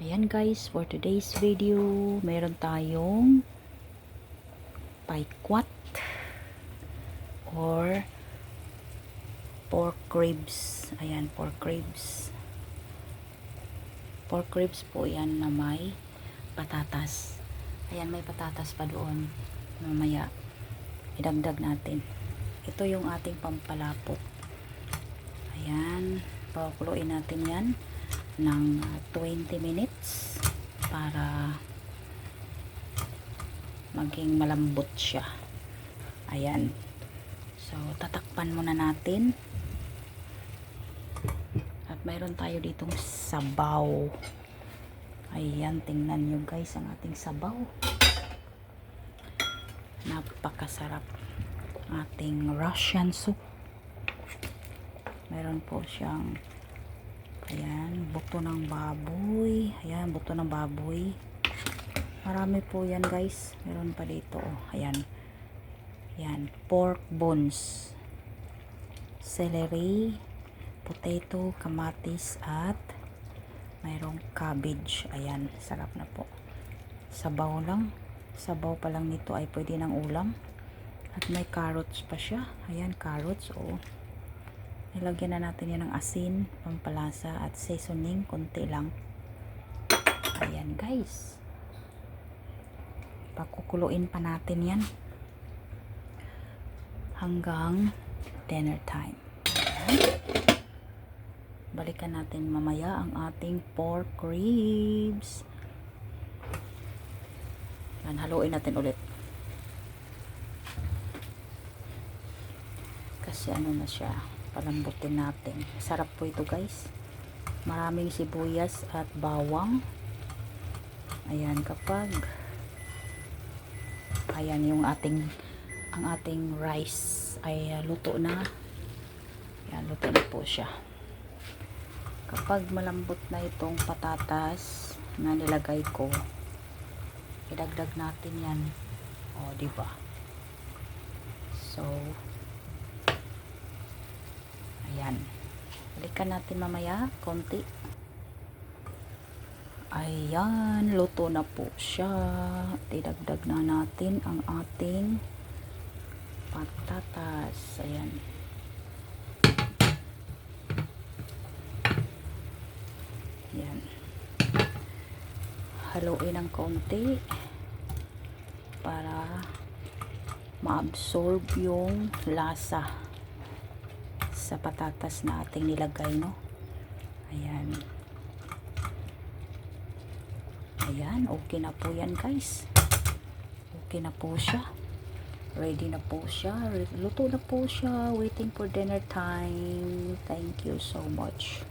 Ayan guys, for today's video, meron tayong paikwat or pork ribs. Ayan, pork ribs. Pork ribs po yan na may patatas. Ayan, may patatas pa doon. Mamaya, idagdag natin. Ito yung ating pampalapot. Ayan, pakuluin natin yan ng 20 minutes para maging malambot siya. Ayan. So, tatakpan muna natin. At mayroon tayo ditong sabaw. Ayan, tingnan nyo guys ang ating sabaw. Napakasarap. Ating Russian soup. Mayroon po siyang ayan, buto ng baboy. Ayan, buto ng baboy. Marami po yan guys. Meron pa dito. Oh. Ayan. Ayan, pork bones. Celery, potato, kamatis, at mayroong cabbage. Ayan, sarap na po. Sabaw lang. Sabaw pa lang nito ay pwede ng ulam. At may carrots pa siya. Ayan, carrots. Oh. Nilagyan na natin yan ng asin, pampalasa at seasoning, konti lang. Ayan guys. Pakukuluin pa natin yan hanggang dinner time. Ayan. Balikan natin mamaya ang ating pork ribs. Ayan, haluin natin ulit. Kasi ano na siya, palambutin natin. Sarap po ito guys. Maraming sibuyas at bawang. Ayan, kapag ayan yung ating rice ay luto na. Ayan, luto na po siya. Kapag malambot na itong patatas na nilagay ko, idagdag natin yan. O, diba? So, ayan. Balikan natin mamaya, konti. Ayan, luto na po siya. Idagdag na natin ang ating patatas. Ayan. Ayan. Haluin ng konti para ma-absorb yung lasa sa patatas na ating nilagay, no? Ayan. Ayan, okay na po yan guys. Okay na po siya. Ready na po siya. Luto na po siya. Waiting for dinner time. Thank you so much.